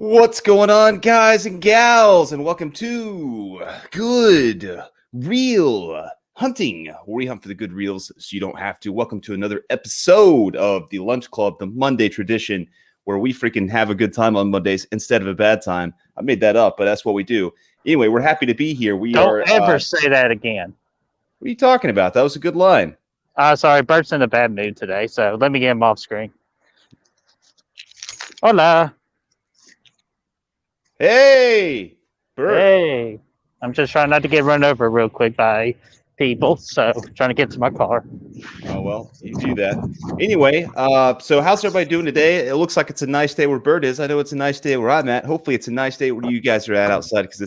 What's going on, guys and gals, and welcome to Good Reel Hunting, where we hunt for the good reels so you don't have to. Welcome to another episode of the Lunch Club, the Monday tradition, where we freaking have a good time on Mondays instead of a bad time. I made that up, but that's what we do. Anyway, we're happy to be here. Don't ever say that again. What are you talking about? That was a good line. Sorry, Bert's in a bad mood today, so let me get him off screen. Hola. Hey, Bert. Hey. I'm just trying not to get run over real quick by people, so trying to get to my car. Oh, well, you do that. Anyway, so how's everybody doing today? It looks like it's a nice day where Bert is. I know it's a nice day where I'm at. Hopefully it's a nice day where you guys are at outside, because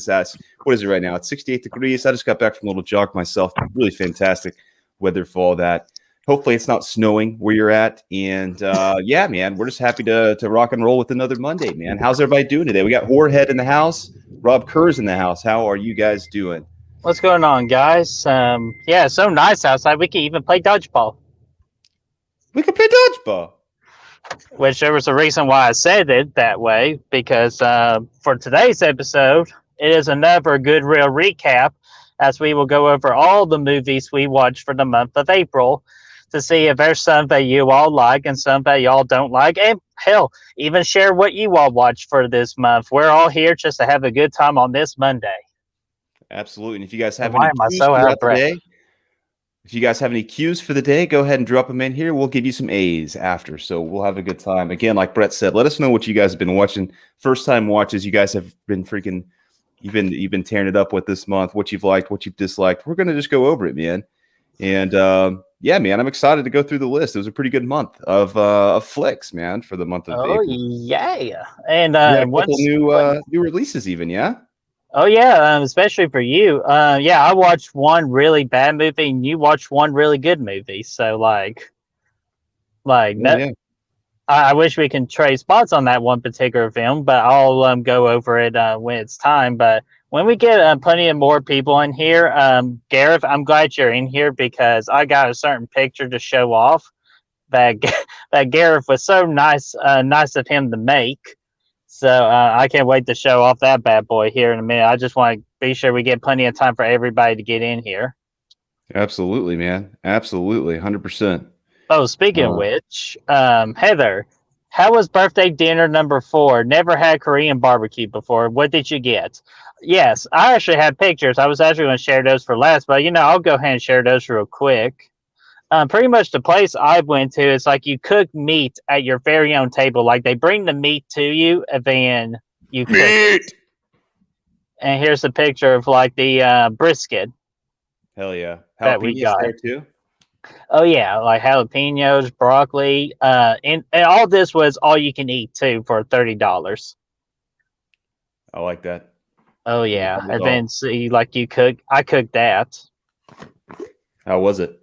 what is it right now? It's 68 degrees. I just got back from a little jog myself. Really fantastic weather for all that. Hopefully it's not snowing where you're at. And yeah, man, we're just happy to rock and roll with another Monday, man. How's everybody doing today? We got Warhead in the house. Rob Kerr's in the house. How are you guys doing? What's going on, guys? Yeah, so nice outside. We can even play dodgeball. We can play dodgeball. Which there was a reason why I said it that way, because for today's episode, it is another good real recap, as we will go over all the movies we watched for the month of April to see if there's some that you all like and some that y'all don't like, and hell, even share what you all watched for this month. We're all here just to have a good time on this Monday. Absolutely. And if you guys have Why any am I cues so out throughout of the breath? day, if you guys have any cues for the day, go ahead and drop them in here. We'll give you some A's after, so we'll have a good time. Again, like Brett said, let us know what you guys have been watching. First time watches, you guys have been freaking, you've been tearing it up with this month. What you've liked, what you've disliked. We're gonna just go over it, man. And yeah, man, I'm excited to go through the list. It was a pretty good month of flicks, man, for the month of April. Yeah, and a couple new releases, even, yeah. Oh yeah, especially for you. Yeah, I watched one really bad movie, and you watched one really good movie. So Yeah. I wish we can trade spots on that one particular film, but I'll go over it when it's time. But when we get plenty of more people in here, Gareth, I'm glad you're in here, because I got a certain picture to show off that that Gareth was so nice of him to make. So I can't wait to show off that bad boy here in a minute. I just want to be sure we get plenty of time for everybody to get in here. Absolutely, man. Absolutely, 100%. Oh, speaking of which, Heather, how was birthday dinner number 4? Never had Korean barbecue before. What did you get? Yes, I actually had pictures. I was actually going to share those for last, but I'll go ahead and share those real quick. Pretty much the place I went to is like you cook meat at your very own table. Like they bring the meat to you, and then you cook it. And here's a picture of like the brisket. Hell yeah. That we got there too. Oh yeah, like jalapenos, broccoli, and all this was all you can eat too for $30. I like that. Oh yeah, and then see, like I cooked that. How was it?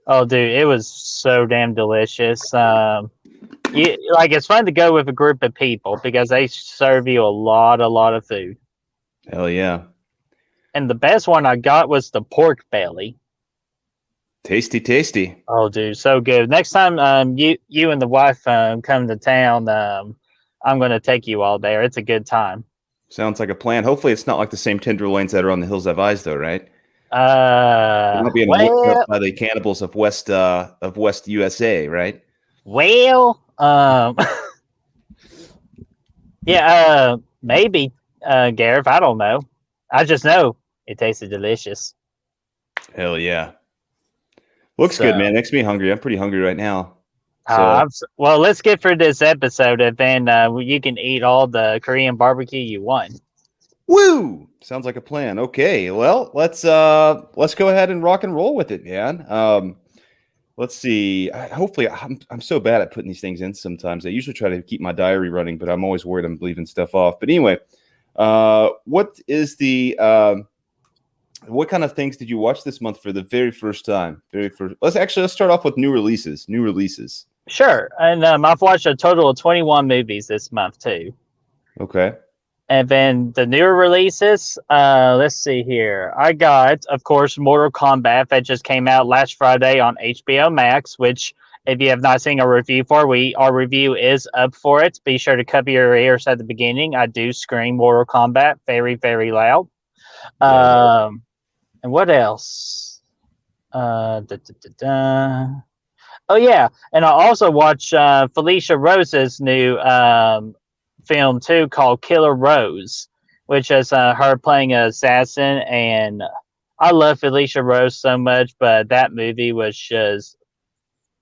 Oh dude, it was so damn delicious. It's fun to go with a group of people because they serve you a lot of food. Hell yeah. And the best one I got was the pork belly. Tasty. Oh dude, so good. Next time you and the wife come to town, I'm gonna take you all there. It's a good time. Sounds like a plan. Hopefully it's not like the same tenderloins that are on the Hills Have Eyes though, right? They're not being whipped up by the cannibals of West USA, right? Well, yeah, maybe, Gareth. I don't know. I just know it tasted delicious. Hell yeah. Looks good, man. Makes me hungry. I'm pretty hungry right now. Well, let's get through this episode, and then you can eat all the Korean barbecue you want. Woo! Sounds like a plan. Okay, well, let's go ahead and rock and roll with it, man. Let's see. Hopefully, I'm so bad at putting these things in sometimes. I usually try to keep my diary running, but I'm always worried I'm leaving stuff off. But anyway, what is what kind of things did you watch this month for the very first time? Let's start off with new releases. Sure. And I've watched a total of 21 movies this month too. Okay. And then the newer releases, let's see here. I got, of course, Mortal Kombat that just came out last Friday on HBO Max, which If you have not seen our review our review is up for it. Be sure to cover your ears at the beginning. I do scream Mortal Kombat very, very loud. And what else? Oh yeah, and I also watched Felicia Rose's new film too, called Killer Rose, which is her playing an assassin. And I love Felicia Rose so much, but that movie was just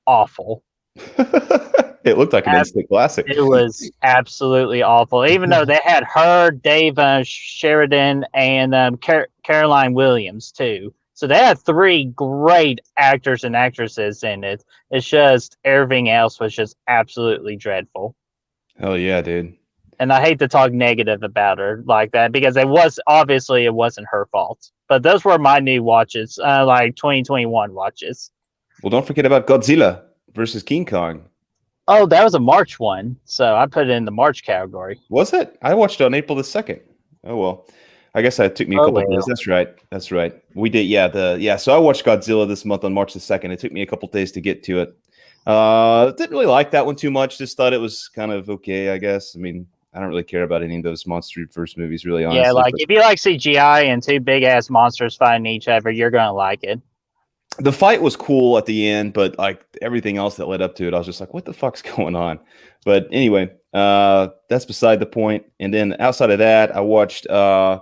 awful. It looked like an instant classic. It was absolutely awful. Even though they had her, Dave Sheridan, and Caroline Williams too. So they had 3 great actors and actresses in it. It's just everything else was just absolutely dreadful. Hell yeah, dude. And I hate to talk negative about her like that because it wasn't her fault. But those were my new watches, like 2021 watches. Well, don't forget about Godzilla versus King Kong. Oh, that was a March one, so I put it in the March category. Was it? I watched it on April the 2nd. Oh well. I guess that took me a couple days. That's right. We did, So I watched Godzilla this month on March the 2nd. It took me a couple days to get to it. Didn't really like that one too much. Just thought it was kind of okay, I guess. I mean, I don't really care about any of those monster-verse movies, really, honestly. Yeah, like if you like CGI and 2 big-ass monsters fighting each other, you're going to like it. The fight was cool at the end, but like everything else that led up to it, I was just like, what the fuck's going on? But anyway, that's beside the point. And then outside of that, I watched... I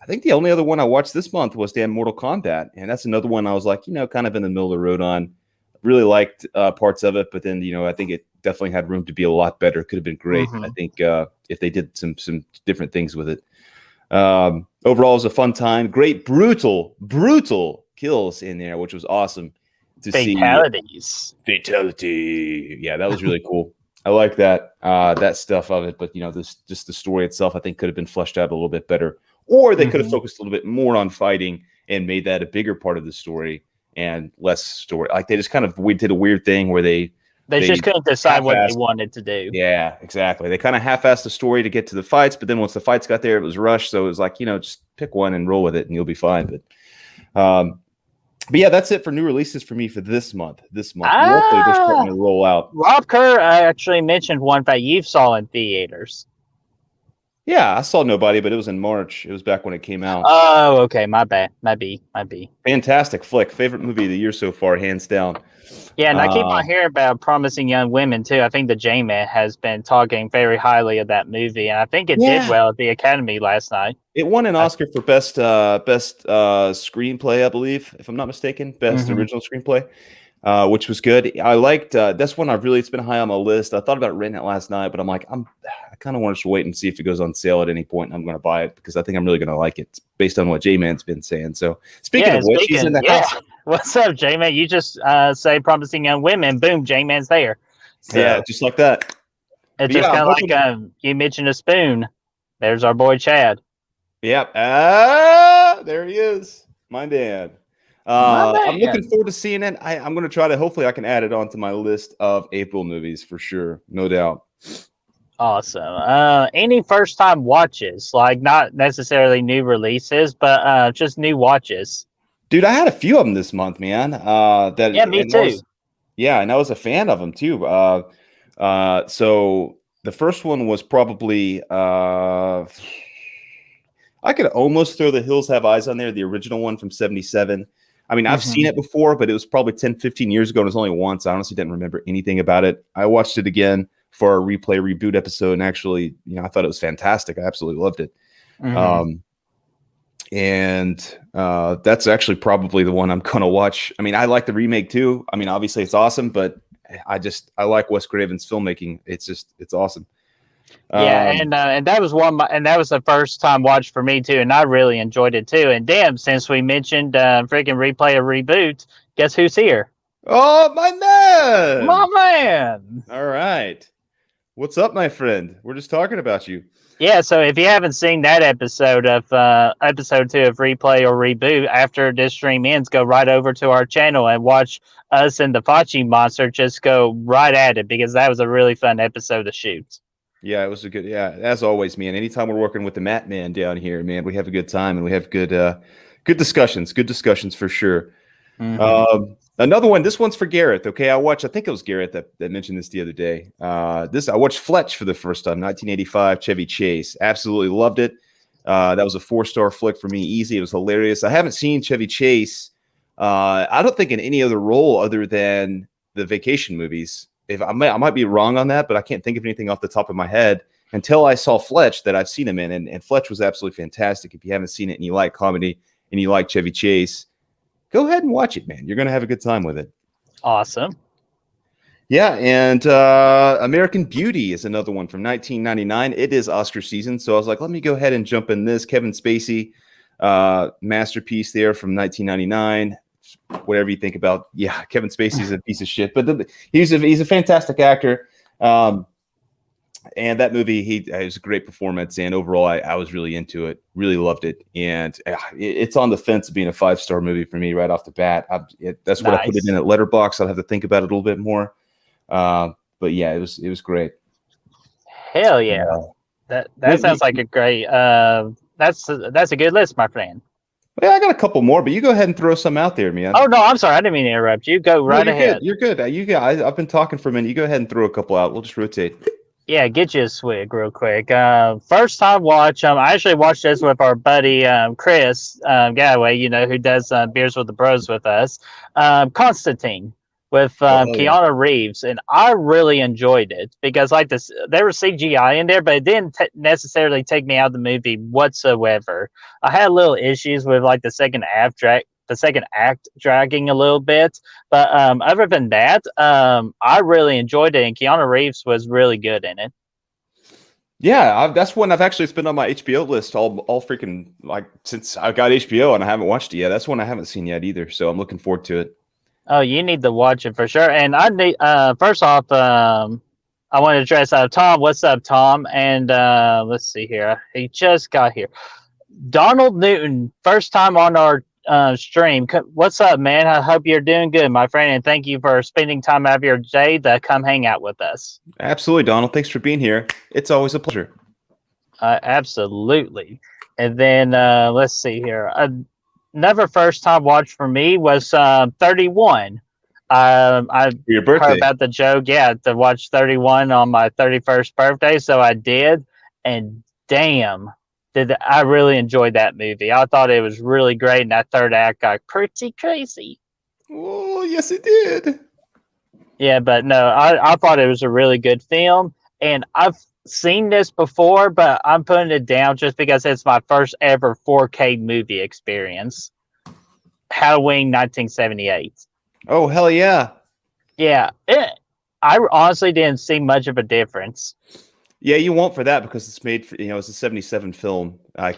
think the only other one I watched this month was damn Mortal Kombat. And that's another one I was like, kind of in the middle of the road on. Really liked parts of it, but then, I think it definitely had room to be a lot better. Could have been great. I think if they did some different things with it. Overall, it was a fun time. Great, brutal kills in there, which was awesome to see. Fatality. Yeah, that was really cool. I like that stuff of it. But, just the story itself, I think could have been fleshed out a little bit better. Or they could have focused a little bit more on fighting and made that a bigger part of the story and less story. Like they just kind of did a weird thing where they just couldn't decide what they wanted to do. Yeah, exactly. They kind of half-assed the story to get to the fights, but then once the fights got there, it was rushed. So it was like, just pick one and roll with it, and you'll be fine. But yeah, that's it for new releases for me for this month. Hopefully they're starting to roll out. Rob Kerr actually mentioned one that you saw in theaters. Yeah, I saw Nobody, but it was in March. It was back when it came out. Oh, okay. My bad. Might be. Fantastic flick. Favorite movie of the year so far, hands down. Yeah, and I keep on hearing about Promising Young Women, too. I think the J-Man has been talking very highly of that movie, and I think it did well at the Academy last night. It won an Oscar for best screenplay, I believe, if I'm not mistaken. Best original screenplay. Which was good. I liked that's one it's been high on my list. I thought about renting it last night, but I'm like, I kind of want to wait and see if it goes on sale at any point, and I'm going to buy it because I think I'm really going to like it based on what J-Man's been saying. So speaking of which, he's in the house. What's up, J-Man? You just say Promising Young Women, boom, J-Man's there. So, yeah, just like that. It's just kind of like you mentioned a spoon. There's our boy Chad. Yep. There he is. My dad. I'm looking forward to seeing it. I'm going to try to, hopefully I can add it onto my list of April movies for sure. No doubt. Awesome. Any first time watches, like not necessarily new releases, but just new watches? Dude, I had a few of them this month, man. Me too. And I was a fan of them too. So the first one was probably, I could almost throw The Hills Have Eyes on there, the original one from 1977. I mean, I've seen it before, but it was probably 10, 15 years ago, and it was only once. I honestly didn't remember anything about it. I watched it again for our replay reboot episode, and actually, I thought it was fantastic. I absolutely loved it. And that's actually probably the one I'm going to watch. I mean, I like the remake too. I mean, obviously it's awesome, but I like Wes Craven's filmmaking. It's awesome. And that was and that was the first time watch for me too, and I really enjoyed it too. And damn, since we mentioned freaking replay or reboot, guess who's here? Oh, my man! All right, what's up, my friend? We're just talking about you. Yeah, so if you haven't seen that episode of episode 2 of Replay or Reboot, after this stream ends, go right over to our channel and watch us and the Fachi Monster just go right at it, because that was a really fun episode to shoot. Yeah, it was a good, as always, man. Anytime we're working with the Matt Man down here, man, we have a good time and we have good discussions for sure. Another one. This one's for Gareth. Okay, I think it was Gareth that mentioned this the other day. I watched Fletch for the first time, 1985, Chevy Chase. Absolutely loved it. That was a 4-star flick for me. Easy. It was hilarious. I haven't seen Chevy Chase. I don't think in any other role other than the vacation movies. If I might be wrong on that, but I can't think of anything off the top of my head until I saw Fletch that I've seen him in, and Fletch was absolutely fantastic. If you haven't seen it and you like comedy and you like Chevy Chase, go ahead and watch it, man. You're going to have a good time with it. Awesome. Yeah, and American Beauty is another one from 1999. It is Oscar season, so I was like, let me go ahead and jump in this. Kevin Spacey, masterpiece there from 1999. Whatever you think about, yeah, Kevin Spacey's a piece of shit, but he's a fantastic actor. And that movie, it was a great performance, and overall, I was really into it, really loved it, and it's on the fence of being a 5-star movie for me right off the bat. That's what I put it in at Letterboxd. I'll have to think about it a little bit more, but yeah, it was great. Hell yeah, that sounds like a great. That's a good list, my friend. Yeah, I got a couple more, but you go ahead and throw some out there, man. Oh no, I'm sorry, I didn't mean to interrupt you. Go right ahead. You're good. I've been talking for a minute. You go ahead and throw a couple out. We'll just rotate. Yeah, get you a swig real quick. First time watch. I actually watched this with our buddy Chris Galloway, who does Beers with the Bros with us. Constantine with Keanu Reeves, and I really enjoyed it because there was CGI in there, but it didn't necessarily take me out of the movie whatsoever. I had little issues with the second act dragging a little bit, but other than that, I really enjoyed it, and Keanu Reeves was really good in it. Yeah, that's one it's been on my HBO list all freaking since I got HBO, and I haven't watched it yet. That's one I haven't seen yet either, so I'm looking forward to it. Oh, you need to watch it for sure. And I need first off, I want to address Tom. What's up, Tom? And let's see here. He just got here. Donald Newton, first time on our stream. What's up, man? I hope you're doing good, my friend, and thank you for spending time out of your day to come hang out with us. Absolutely, Donald. Thanks for being here. It's always a pleasure. Absolutely. And then let's see here. Another first time watch for me was 31. I your birthday. Heard about the joke, to watch 31 on my 31st birthday, so I did, and damn, I really enjoyed that movie. I thought it was really great, and that third act got pretty crazy. Oh, yes, it did. Yeah, but no, I thought it was a really good film, and I've seen this before, but I'm putting it down just because it's my first ever 4K movie experience. Halloween 1978. Oh, hell yeah. Yeah, I honestly didn't see much of a difference. Yeah, you won't for that because it's made for, it's a 77 film. Me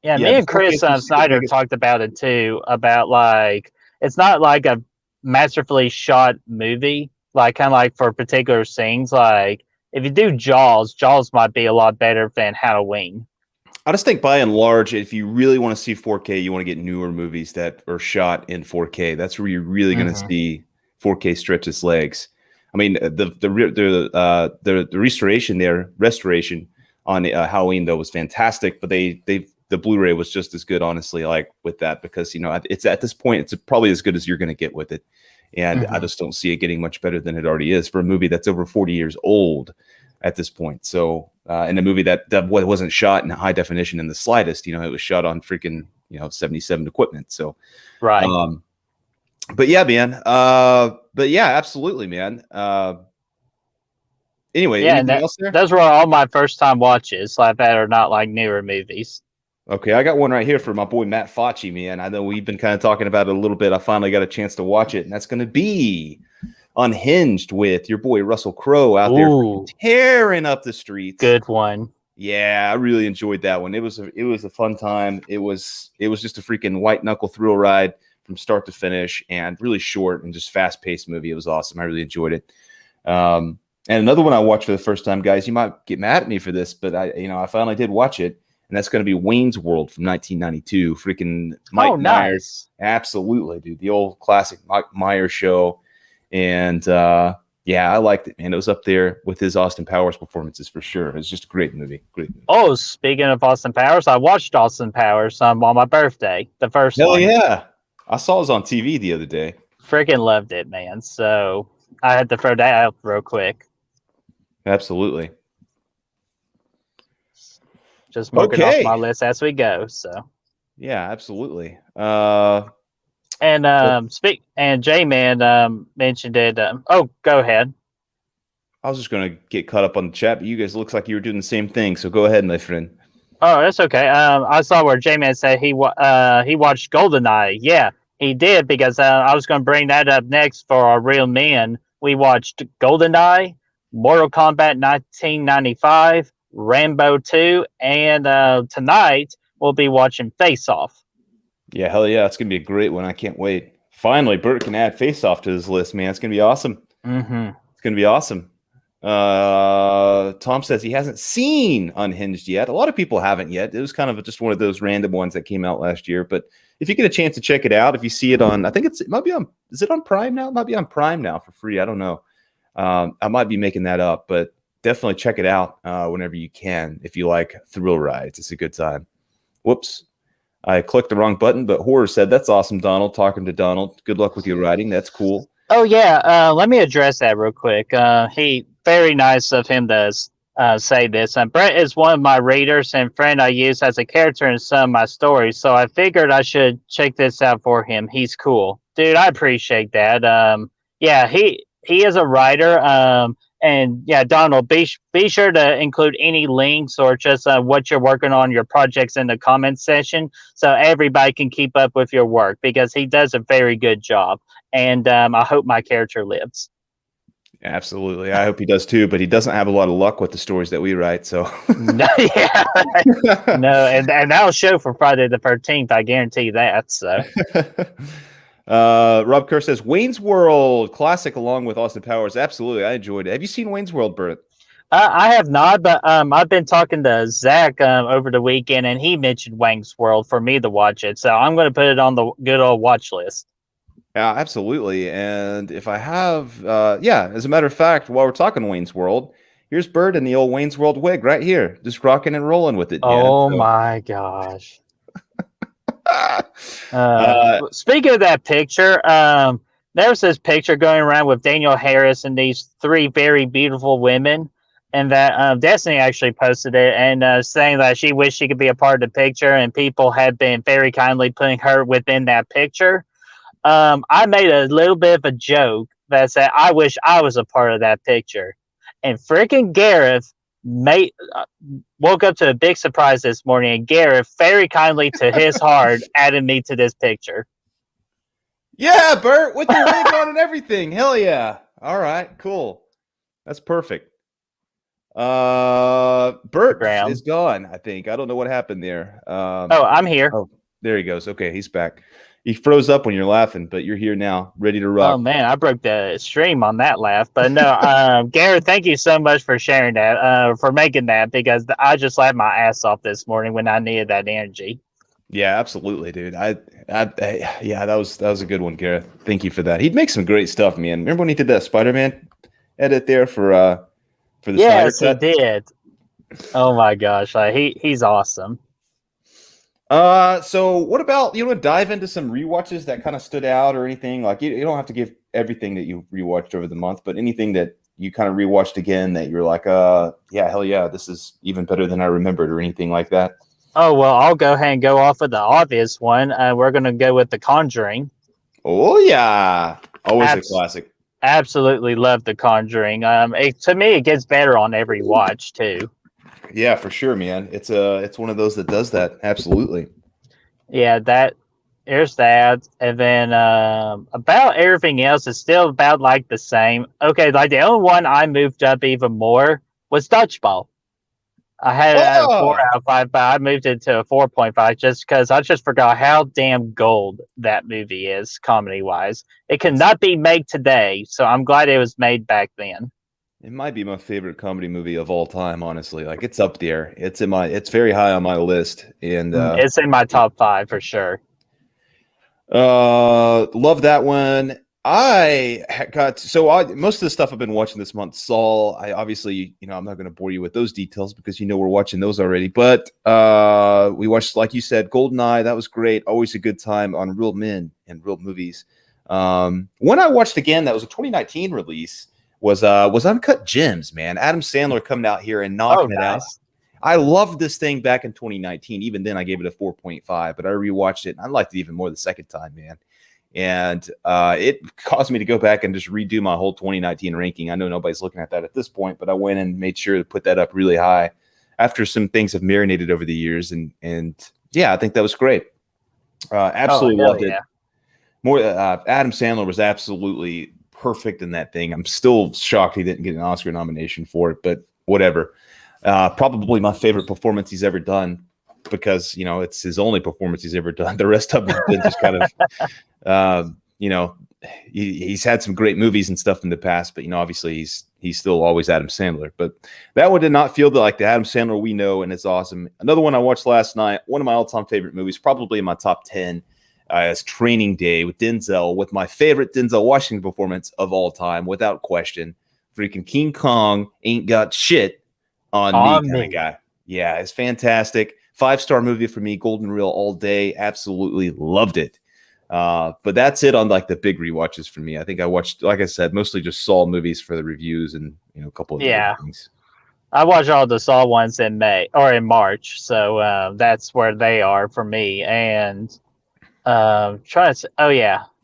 and Chris Snyder talked about it too, about it's not like a masterfully shot movie, kind of like for particular scenes. Like if you do Jaws might be a lot better than Halloween. I just think by and large, if you really want to see 4K, you want to get newer movies that are shot in 4K. That's where you're really going to see 4K stretch its legs. I mean, the restoration on Halloween though was fantastic, but the Blu-ray was just as good, honestly, with that, because it's at this point it's probably as good as you're going to get with it, and I just don't see it getting much better than it already is for a movie that's over 40 years old at this point. So, in a movie that wasn't shot in high definition in the slightest, it was shot on freaking 77 equipment. So, right. But yeah, man. But yeah, absolutely, man. Anyway, anything else there? Those were all my first time watches, that are not newer movies. Okay, I got one right here for my boy Matt Facci, man. I know we've been kind of talking about it a little bit. I finally got a chance to watch it, and that's going to be Unhinged with your boy Russell Crowe out there tearing up the streets. Good one. Yeah, I really enjoyed that one. It was a fun time. It was just a freaking white knuckle thrill ride from start to finish, and really short and just fast paced movie. It was awesome. I really enjoyed it. And another one I watched for the first time, guys, you might get mad at me for this, but I finally did watch it, and that's going to be Wayne's World from 1992. Freaking Mike Myers. Absolutely, dude. The old classic Mike Myers show. And yeah, I liked it, man. It was up there with his Austin Powers performances for sure. It was just a great movie. Great movie. Oh, speaking of Austin Powers, I watched Austin Powers on my birthday. The first one. Hell yeah. I saw it was on TV the other day. Freaking loved it, man. So I had to throw that out real quick. Absolutely. Just marking off Okay. my list as we go. So Yeah, absolutely. and J-Man mentioned it. Oh, go ahead. I was just going to get caught up on the chat, but you guys looks like you were doing the same thing. So go ahead, my friend. Oh, that's okay. I saw where J-Man said he watched GoldenEye. Yeah, he did because I was going to bring that up next for our real men. We watched GoldenEye, Mortal Kombat 1995, Rambo 2, and tonight we'll be watching Face Off. Yeah, hell yeah. It's going to be a great one. I can't wait. Finally, Bert can add Face Off to his list, man. It's going to be awesome. Mm-hmm. It's going to be awesome. Tom says he hasn't seen Unhinged yet. A lot of people haven't yet. It was kind of just one of those random ones that came out last year. But if you get a chance to check it out, if you see it on, I think it might be on, is it on Prime now? It might be on Prime now for free. I don't know. I might be making that up, but definitely check it out whenever you can. If you like thrill rides, it's a good time. Whoops. I clicked the wrong button, but Horror said, that's awesome, Donald. Talking to Donald. Good luck with your riding. That's cool. Oh, yeah. Let me address that real quick. Very nice of him to say this. Brett is one of my readers and friend I use as a character in some of my stories, so I figured I should check this out for him. He's cool. Dude, I appreciate that. Yeah, he is a writer. And yeah, Donald, be sure to include any links or just what you're working on, your projects in the comments section, so everybody can keep up with your work because he does a very good job. And I hope my character lives. Absolutely. I hope he does too, but he doesn't have a lot of luck with the stories that we write. So no, yeah. No, and that'll show for Friday the 13th. I guarantee that. So Rob Kerr says Wayne's World classic along with Austin Powers. Absolutely. I enjoyed it. Have you seen Wayne's World, Bert? I have not, but I've been talking to Zach over the weekend, and he mentioned Wayne's World for me to watch it. So I'm going to put it on the good old watch list. Yeah, absolutely. And if I have, as a matter of fact, while we're talking Wayne's World, here's Bert in the old Wayne's World wig right here, just rocking and rolling with it. Oh my gosh. Speaking of that picture, there's this picture going around with Daniel Harris and these three very beautiful women, and that Destiny actually posted it and saying that she wished she could be a part of the picture, and people have been very kindly putting her within that picture. I made a little bit of a joke that said, I wish I was a part of that picture. And freaking Gareth woke up to a big surprise this morning, and Gareth very kindly to his heart added me to this picture. Yeah, Bert, with your wig on and everything. Hell yeah. All right, cool. That's perfect. Bert is gone, I think. I don't know what happened there. I'm here. Oh, there he goes. Okay, he's back. He froze up when you're laughing, but you're here now, ready to rock. Oh, man, I broke the stream on that laugh. But no, Garrett, thank you so much for sharing that, for making that, because I just laughed my ass off this morning when I needed that energy. Yeah, absolutely, dude. Yeah, that was a good one, Gareth. Thank you for that. He'd make some great stuff, man. Remember when he did that Spider-Man edit there for the Yes, Snyder Cut? He did. Oh my gosh, he's awesome. So what about, you want to dive into some rewatches that kind of stood out or anything? Like you don't have to give everything that you rewatched over the month, but anything that you kind of rewatched again that you're like, yeah, hell yeah, this is even better than I remembered, or anything like that. Oh, well, I'll go ahead and go off with the obvious one. We're going to go with The Conjuring. Oh yeah, always a classic. Absolutely love The Conjuring. To me, it gets better on every watch too. Yeah, for sure, man. It's one of those that does that. Absolutely. Yeah, there's that. And then about everything else is still about like the same. Okay, like the only one I moved up even more was Dodgeball. I had it at a 4 out of 5, but I moved it to a 4.5 just because I just forgot how damn gold that movie is, comedy-wise. It cannot be made today, so I'm glad it was made back then. It might be my favorite comedy movie of all time, honestly. Like, it's up there. It's very high on my list, and it's in my top 5 for sure. Love that one. Most of the stuff I've been watching this month, Saul. I obviously, I'm not going to bore you with those details because we're watching those already. But we watched, like you said, GoldenEye. That was great. Always a good time on Real Men and Real Movies. One I watched again that was a 2019 release was Uncut Gems. Man, Adam Sandler coming out here and knocking it out. I loved this thing back in 2019. Even then, I gave it a 4.5. But I rewatched it, and I liked it even more the second time, man. And it caused me to go back and just redo my whole 2019 ranking. I know nobody's looking at that at this point, but I went and made sure to put that up really high after some things have marinated over the years. And yeah, I think that was great. Absolutely loved it. More Adam Sandler was absolutely perfect in that thing. I'm still shocked he didn't get an Oscar nomination for it, but whatever. Probably my favorite performance he's ever done, because it's his only performance he's ever done. The rest of them have been just kind of he's had some great movies and stuff in the past, but obviously he's still always Adam Sandler. But that one did not feel like the Adam Sandler we know, and it's awesome. Another one I watched last night, one of my all-time favorite movies, probably in my top 10, is Training Day with Denzel, with my favorite Denzel Washington performance of all time, without question. Freaking King Kong ain't got shit on me kind of guy. Yeah, it's fantastic. 5-star movie for me. Golden Reel all day. Absolutely loved it. But that's it on like the big rewatches for me. I think I watched, like I said, mostly just Saw movies for the reviews and a couple of other things. I watched all the Saw ones in March, so that's where they are for me. And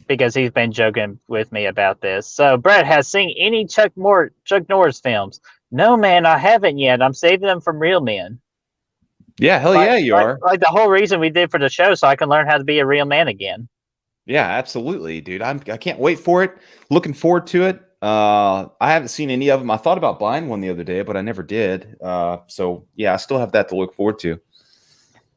because he's been joking with me about this. So Brett has seen any Chuck Norris films? No, man, I haven't yet. I'm saving them from Real Men. Yeah, hell yeah, you are. Like the whole reason we did for the show, so I can learn how to be a real man again. Yeah, absolutely, dude. I can't wait for it. Looking forward to it. I haven't seen any of them. I thought about buying one the other day, but I never did. So yeah, I still have that to look forward to.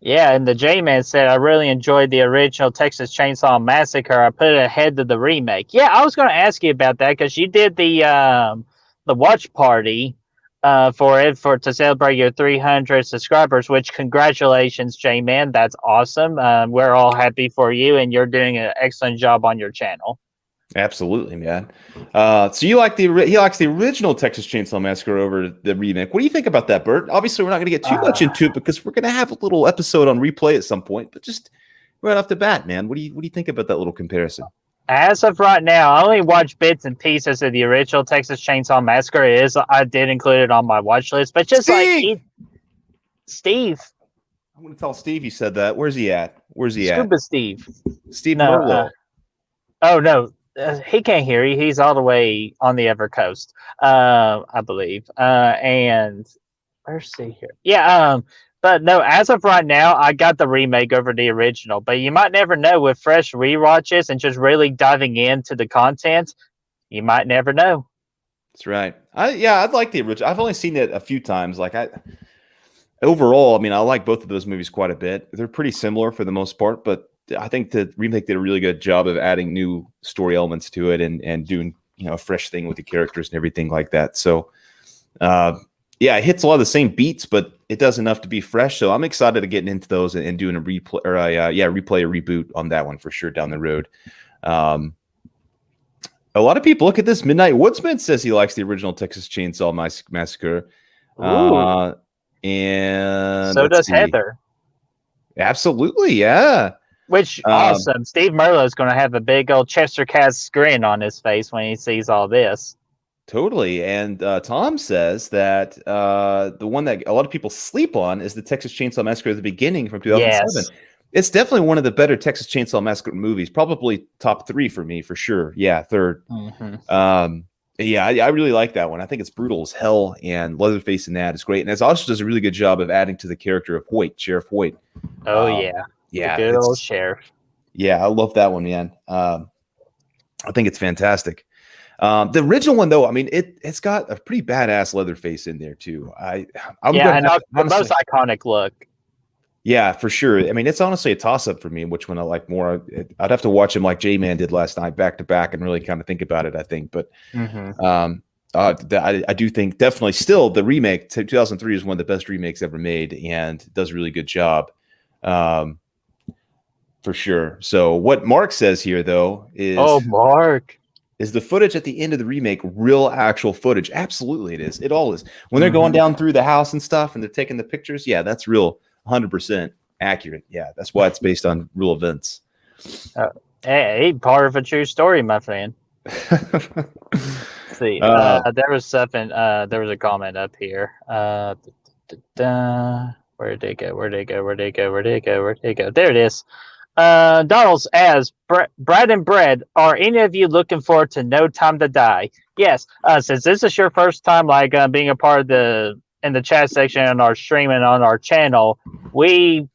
Yeah, and the J-Man said, I really enjoyed the original Texas Chainsaw Massacre. I put it ahead of the remake. Yeah, I was going to ask you about that because you did the watch party to celebrate your 300 subscribers, which congratulations, J-Man. That's awesome. We're all happy for you, and you're doing an excellent job on your channel. Absolutely, man. So he likes the original Texas Chainsaw Massacre over the remake. What do you think about that, Bert? Obviously, we're not going to get too much into it because we're going to have a little episode on replay at some point. But just right off the bat, man, what do you think about that little comparison? As of right now, I only watched bits and pieces of the original Texas Chainsaw Massacre. I did include it on my watch list, but just Steve. I'm going to tell Steve you said that. Where's he at? Scuba Steve. Steve Merlo. Oh no. He can't hear you. He's all the way on the other coast, I believe. And let's see here. Yeah. But no, as of right now, I got the remake over the original. But you might never know with fresh rewatches and just really diving into the content. You might never know. That's right. I'd like the original. I've only seen it a few times. Overall, I like both of those movies quite a bit. They're pretty similar for the most part, but I think the remake did a really good job of adding new story elements to it and doing a fresh thing with the characters and everything like that. So it hits a lot of the same beats, but it does enough to be fresh. So I'm excited to getting into those and doing a replay or replay or reboot on that one for sure down the road. A lot of people look at this. Midnight Woodsman says he likes the original Texas Chainsaw Massacre. And so does Heather. Absolutely, yeah. Which awesome. Steve Merlo is going to have a big old Chester Cast grin on his face when he sees all this. Totally. And Tom says that the one that a lot of people sleep on is the Texas Chainsaw Massacre at the beginning from 2007. Yes. It's definitely one of the better Texas Chainsaw Massacre movies. Probably top 3 for me, for sure. Yeah, third. Mm-hmm. I really like that one. I think it's brutal as hell, and Leatherface in that is great. And it also does a really good job of adding to the character of Hoyt, Sheriff Hoyt. Oh, yeah. Yeah, the good old sheriff. Yeah, I love that one, man. I think it's fantastic. The original one, though, it's got a pretty badass Leatherface in there too. The most iconic look. Yeah, for sure. It's honestly a toss-up for me. Which one I like more? I'd have to watch him like J-Man did last night, back to back, and really kind of think about it. I think, but I do think definitely still the remake 2003 is one of the best remakes ever made, and does a really good job. For sure. So what Mark says here, though, is... Oh, Mark. Is the footage at the end of the remake real actual footage? Absolutely it is. It all is. When they're going down through the house and stuff and they're taking the pictures, yeah, that's real 100% accurate. Yeah, that's why it's based on real events. Hey, part of a true story, my friend. See, there was something. There was a comment up here. Where did it go? Where did it go? Where did it go? Where did it go? Where did it go? There it is. Donald's as Brad and Brad. Are any of you looking forward to No Time to Die? Yes. Since this is your first time, like being a part of in the chat section and our streaming on our channel,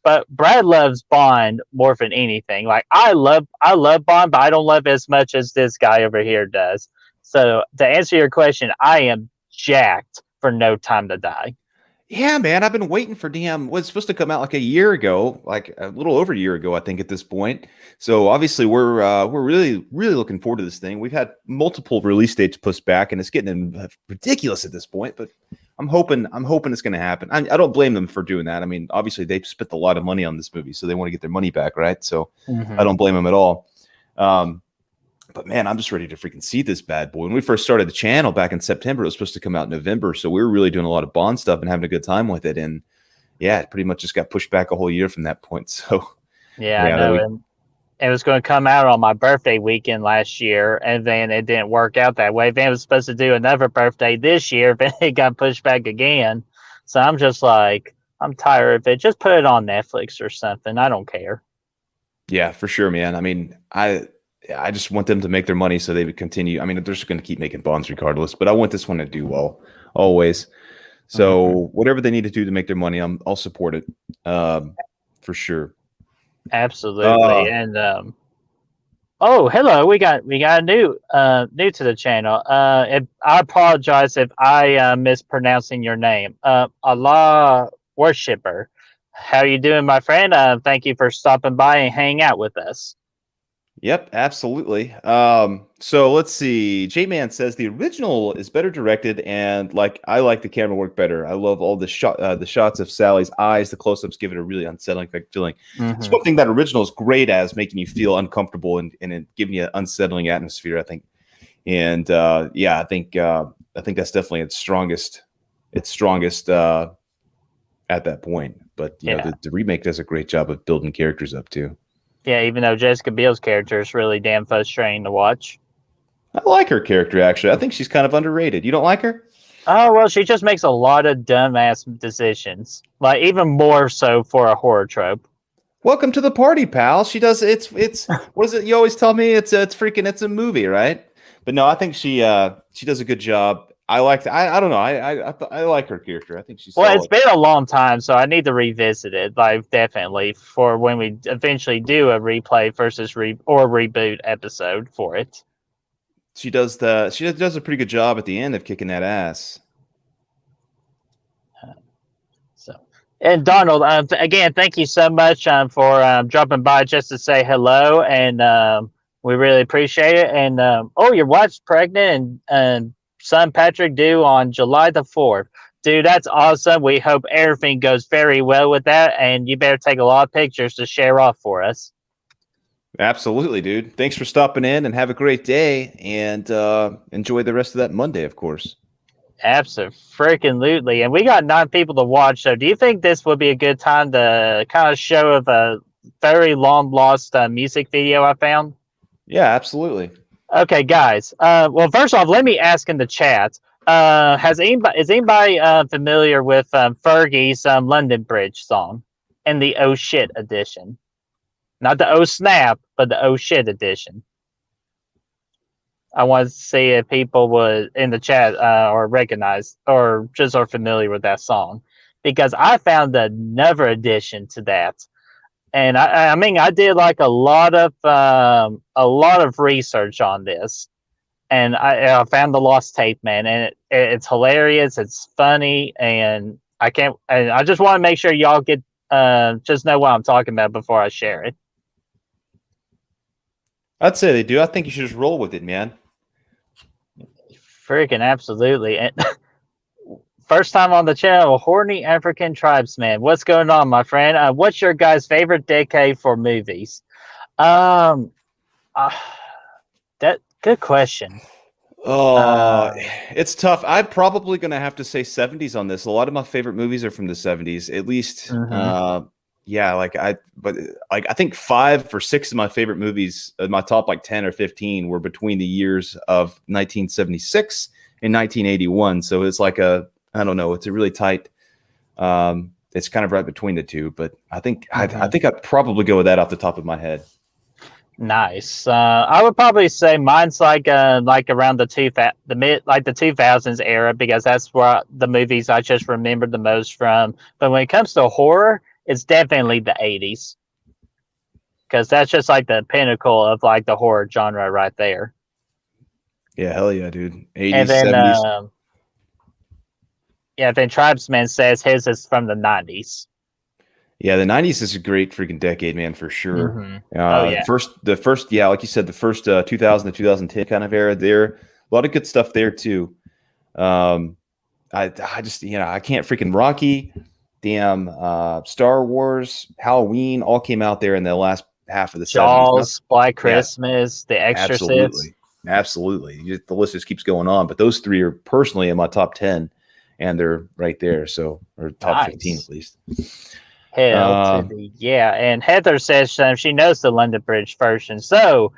but Brad loves Bond more than anything. Like I love Bond, but I don't love it as much as this guy over here does. So to answer your question, I am jacked for No Time to Die. Yeah, man, I've been waiting for damn. Was supposed to come out like a year ago, like a little over a year ago, I think, at this point. So obviously, we're really looking forward to this thing. We've had multiple release dates pushed back, and it's getting ridiculous at this point. But I'm hoping it's going to happen. I don't blame them for doing that. I mean, obviously, they spent a lot of money on this movie, so they want to get their money back, right? So I don't blame them at all. But man, I'm just ready to freaking see this bad boy. When we first started the channel back in September, it was supposed to come out in November. So we were really doing a lot of Bond stuff and having a good time with it. And yeah, it pretty much just got pushed back a whole year from that point. So yeah, I know. It was going to come out on my birthday weekend last year, and then it didn't work out that way. Then it was supposed to do another birthday this year, but it got pushed back again. So I'm just like, I'm tired of it. Just put it on Netflix or something. I don't care. Yeah, for sure, man. I mean, I just want them to make their money so they would continue. I mean, they're just going to keep making Bonds regardless, but I want this one to do well always. So whatever they need to do to make their money, I'll support it for sure. Absolutely. And oh, hello, we got a new to the channel. I apologize if I mispronouncing your name. Allah Worshipper. How you doing, my friend? Thank you for stopping by and hanging out with us. Yep, absolutely. So let's see. J-Man says the original is better directed, and I like the camera work better. I love all the shots of Sally's eyes. The close-ups give it a really unsettling feeling. It's one thing that original is great as, making you feel uncomfortable and giving you an unsettling atmosphere, I think. And yeah, I think that's definitely its strongest at that point. But you know, the remake does a great job of building characters up too. Yeah, even though Jessica Biel's character is really damn frustrating to watch. I like her character, actually. I think she's kind of underrated. You don't like her? Oh, well, she just makes a lot of dumbass decisions. Like, even more so for a horror trope. Welcome to the party, pal. She does, it's what is it? You always tell me it's a movie, right? But no, I think she does a good job. I don't know. I like her character. I think she's solid. It's been a long time, so I need to revisit it. Like, definitely for when we eventually do a replay versus reboot episode for it. She does a pretty good job at the end of kicking that ass. And Donald, again, thank you so much for dropping by just to say hello, and we really appreciate it. And your wife's pregnant, and son Patrick due on July the 4th. Dude, that's awesome. We hope everything goes very well with that, and you better take a lot of pictures to share off for us. Absolutely, dude. Thanks for stopping in, and have a great day, and enjoy the rest of that Monday, of course. Absolutely. And we got 9 people to watch, so do you think this would be a good time to kind of show of a very long lost music video I found? Yeah, absolutely. Okay, guys. Well, first off, let me ask in the chat. Is anybody familiar with Fergie's London Bridge song in the Oh Shit edition? Not the Oh Snap, but the Oh Shit edition. I want to see if people would in the chat or recognize or just are familiar with that song, because I found another addition to that. And I mean, I did like a lot of research on this, and I found the lost tape, man, and it's hilarious, it's funny, and I just want to make sure y'all get just know what I'm talking about before I share it. I'd say they do. I think you should just roll with it, man. Freaking absolutely. And first time on the channel, Horny African Tribesman. What's going on, my friend? What's your guys' favorite decade for movies? That Good question. Oh, it's tough. I'm probably going to have to say 70s on this. A lot of my favorite movies are from the 70s, at least. Yeah, I think 5 or 6 of my favorite movies, my top like 10 or 15, were between the years of 1976 and 1981. So it's like I don't know, it's a really tight. It's kind of right between the two, but I think I'd probably go with that off the top of my head. Nice. I would probably say mine's like around the 2000s era, because that's where the movies I just remember the most from. But when it comes to horror, it's definitely the 80s, because that's just like the pinnacle of like the horror genre right there. Yeah, hell yeah, dude. 80s, And then 70s. then Tribesman says his is from the 90s. Yeah, the 90s is a great freaking decade, man, for sure. Oh yeah. The first, yeah, like you said, the first 2000 to 2010 kind of era there. A lot of good stuff there too. I just, I can't freaking Rocky, damn, Star Wars, Halloween, all came out there in the last half of the 70s. Jaws, Black Christmas, The Exorcist. Absolutely. The list just keeps going on, but those 3 are personally in my top 10, and they're right there. So, or top 15 at least. Hell to the yeah. And Heather says she knows the London Bridge version. So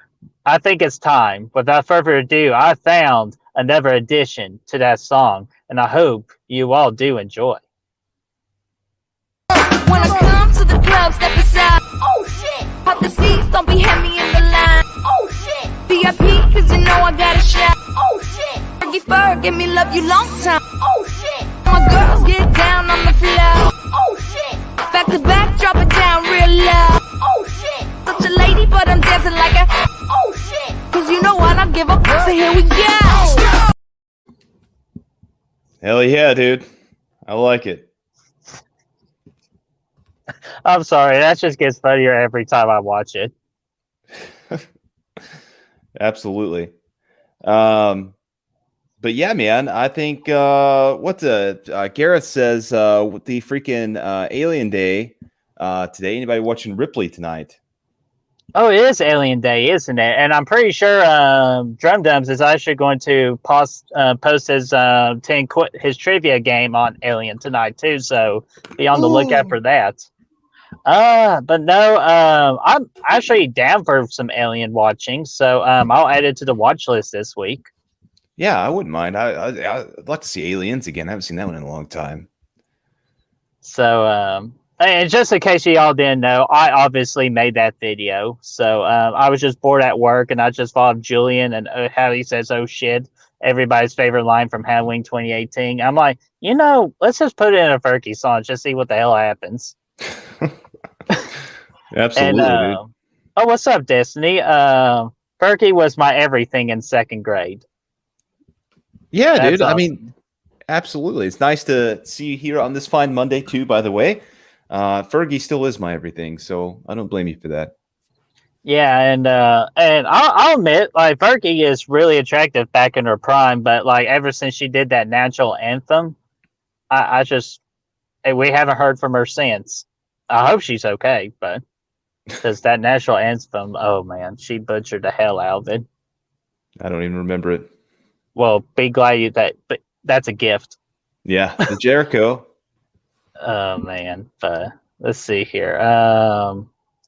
I think it's time. Without further ado, I found another addition to that song, and I hope you all do enjoy. When I come to the club, step aside. Oh shit! Pop the seats, don't be heavy in the line. Oh shit! VIP, cause you know I got a shot. Oh shit! Fergie, give me love you long time. Oh shit! My girls get down on the floor. Oh shit! Back to back, drop it down real low. Oh shit! Such a lady, but I'm dancing like a. Oh shit! Cause you know I don't give up. So here we go. Hell yeah, dude. I like it. I'm sorry, that just gets funnier every time I watch it. Absolutely. But yeah, man, I think Gareth says with the freaking Alien Day today. Anybody watching Ripley tonight? Oh, it is Alien Day, isn't it? And I'm pretty sure Drum Dums is actually going to post his trivia game on Alien tonight too. So be on the lookout for that. But no, I'm actually down for some Alien watching, so I'll add it to the watch list this week. Yeah, I wouldn't mind. I'd like to see Aliens again. I haven't seen that one in a long time. So, and just in case you all didn't know, I obviously made that video. So I was just bored at work, and I just thought of Julian and how he says, "Oh shit," everybody's favorite line from Halloween 2018. I'm like, let's just put it in a Fergie song, just see what the hell happens. Absolutely, dude. Oh, what's up, Destiny? Fergie was my everything in 2nd grade. Yeah, That's dude. awesome. I mean, absolutely. It's nice to see you here on this fine Monday too, by the way. Fergie still is my everything, so I don't blame you for that. Yeah, and I'll admit, like, Fergie is really attractive back in her prime, but like ever since she did that National Anthem, we haven't heard from her since. I hope she's okay, but because that National Anthem, oh man, she butchered the hell out of it. I don't even remember it. Well, be glad but that's a gift. Yeah, the Jericho. Oh man, but let's see here.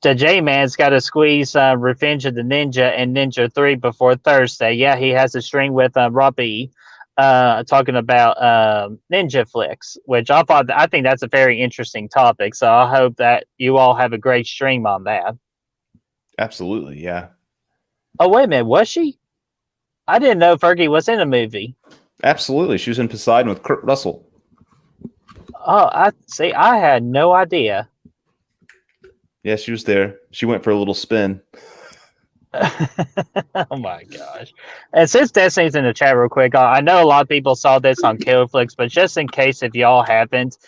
The J-Man's got to squeeze Revenge of the Ninja and Ninja 3 before Thursday. Yeah, he has a string with Robbie talking about ninja flicks, which I think that's a very interesting topic. So I hope that you all have a great stream on that. Absolutely, yeah. Oh, wait a minute. Was she? I didn't know Fergie was in a movie. Absolutely. She was in Poseidon with Kurt Russell. Oh, I had no idea. Yeah, she was there. She went for a little spin. Oh my gosh. And since Destiny's in the chat real quick, I know a lot of people saw this on Killflix, but just in case if y'all haven't,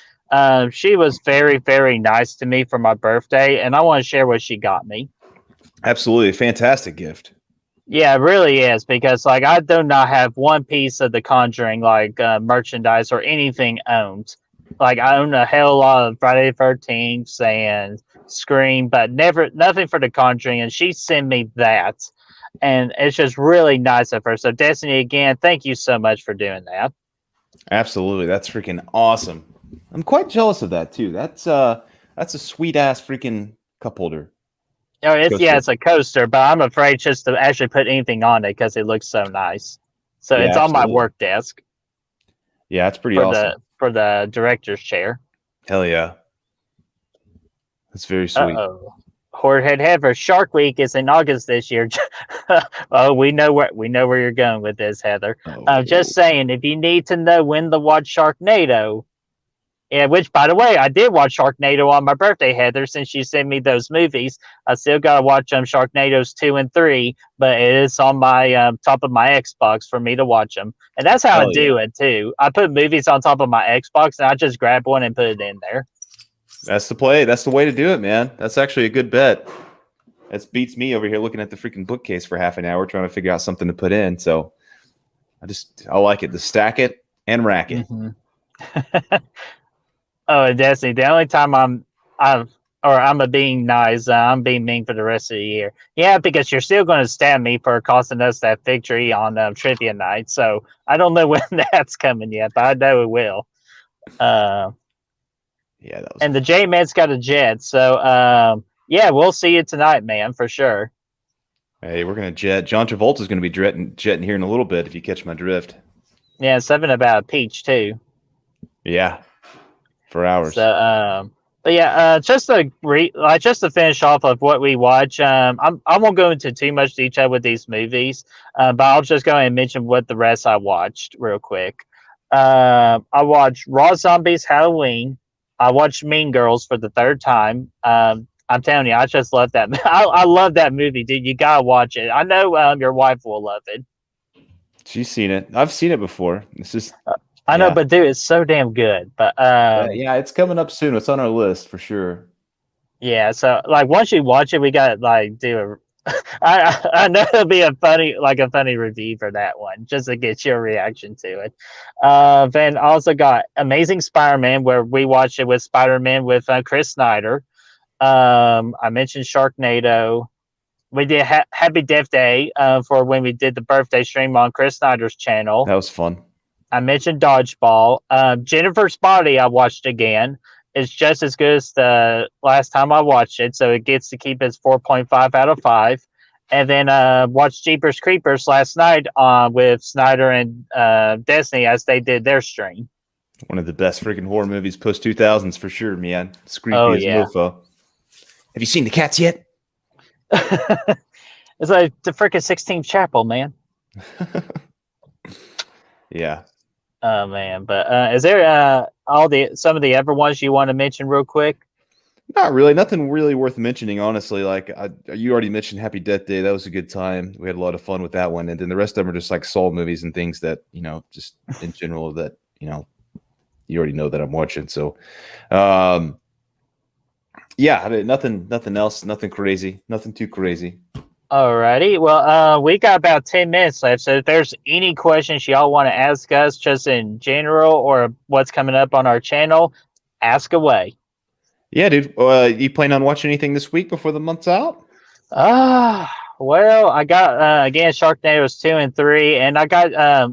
she was very, very nice to me for my birthday, and I want to share what she got me. Absolutely. Fantastic gift. Yeah, it really is, because like I do not have one piece of The Conjuring like merchandise or anything owned. Like I own a hell lot of Friday the 13th and Scream, but nothing for The Conjuring, and she sent me that. and it's just really nice of her. So Destiny, again, thank you so much for doing that. Absolutely, that's freaking awesome. I'm quite jealous of that too. That's a sweet ass freaking cup holder. Oh, it's Coaster. it's a coaster, but I'm afraid just to actually put anything on it because it looks so nice. So Yeah, it's on my absolutely. work desk Yeah, it's pretty for awesome. the director's chair. Hell yeah, that's very sweet. Uh-oh. Horsehead Heather, Shark Week is in August this year. Oh, we know where you're going with this, Heather. Oh. Just saying, if you need to know when to watch Sharknado, yeah, which by the way, I did watch Sharknado on my birthday, Heather, since you sent me those movies. I still gotta watch Sharknadoes 2 and 3, but it is on my top of my Xbox for me to watch them. And that's how I do it too. I put movies on top of my Xbox and I just grab one and put it in there. That's the play. That's the way to do it, man. That's actually a good bet. That beats me over here looking at the freaking bookcase for half an hour trying to figure out something to put in. So I like it to stack it and rack it. Mm-hmm. Oh, Destiny, the only time I'm being nice, I'm being mean for the rest of the year. Yeah, because you're still going to stab me for costing us that victory on trivia night. So I don't know when that's coming yet, but I know it will. Yeah, that was. And the J-Man's got a jet, so yeah, we'll see you tonight, man, for sure. Hey, we're gonna jet. John Travolta's gonna be jetting here in a little bit if you catch my drift. Yeah, something about Peach too. Yeah, for hours. So, but yeah, just to finish off of what we watch, I won't go into too much detail with these movies, but I'll just go ahead and mention what the rest I watched real quick. I watched Raw Zombies Halloween. I watched Mean Girls for the third time. I'm telling you, I just love that. I love that movie, dude. You gotta watch it. I know your wife will love it. She's seen it. I've seen it before. It's just. I know, but dude, it's so damn good. But yeah, it's coming up soon. It's on our list for sure. Yeah, so like once you watch it, we got like do a. I know it'll be a funny review for that one, just to get your reaction to it. Then also got Amazing Spider-Man, where we watched it with Spider-Man with Chris Snyder. I mentioned Sharknado. We did Happy Death Day for when we did the birthday stream on Chris Snyder's channel. That was fun. I mentioned Dodgeball. Jennifer's Body I watched again. It's just as good as the last time I watched it, so it gets to keep its 4.5 out of 5. And then watched Jeepers Creepers last night with Snyder and Destiny as they did their stream. One of the best freaking horror movies post 2000s for sure, man. It's creepy as mofo. Have you seen The Cats yet? It's like the freaking 16th Chapel, man. Yeah. Oh man, but is there some of the other ones you want to mention real quick? Not really. Nothing really worth mentioning, honestly. Like you already mentioned Happy Death Day. That was a good time. We had a lot of fun with that one. And then the rest of them are just like Saw movies and things that, just in general that, you already know that I'm watching. So, yeah, I mean, nothing else, nothing crazy, nothing too crazy. Alrighty. Well, we got about 10 minutes left. So if there's any questions y'all want to ask us just in general or what's coming up on our channel, ask away. Yeah, dude. You plan on watching anything this week before the month's out? Well, I got again Sharknadoes 2 and 3, and I got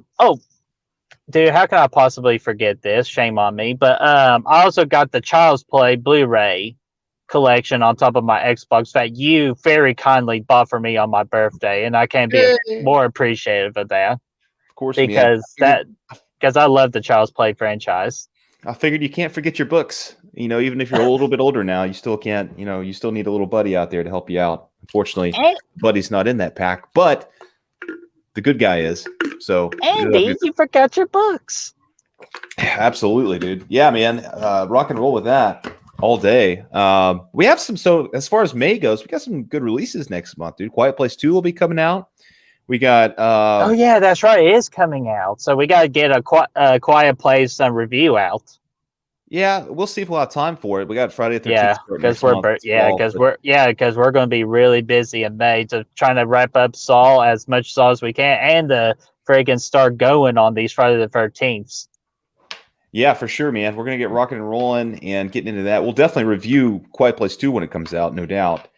dude, how can I possibly forget this? Shame on me. But I also got the Child's Play Blu-ray collection on top of my Xbox that you very kindly bought for me on my birthday, and I can't be more appreciative of that. Of course, because I love the Child's Play franchise. I figured you can't forget your books. Even if you're a little bit older now, you still can't. You still need a little buddy out there to help you out. Unfortunately, Buddy's not in that pack, but the good guy is. So, Andy, you forgot your books. Absolutely, dude. Yeah, man. Rock and roll with that all day. We have some. So as far as May goes, we got some good releases next month, dude. Quiet Place 2 will be coming out. We got. Oh yeah, that's right. It is coming out. So we got to get a Quiet Place review out. Yeah, we'll see if we'll have time for it. We got Friday the 13th. Yeah, because we're going to be really busy in May to trying to wrap up Saw as much Saw as we can, and to friggin' start going on these Friday the 13th. Yeah, for sure, man. We're gonna get rocking and rolling and getting into that. We'll definitely review Quiet Place 2 when it comes out, no doubt.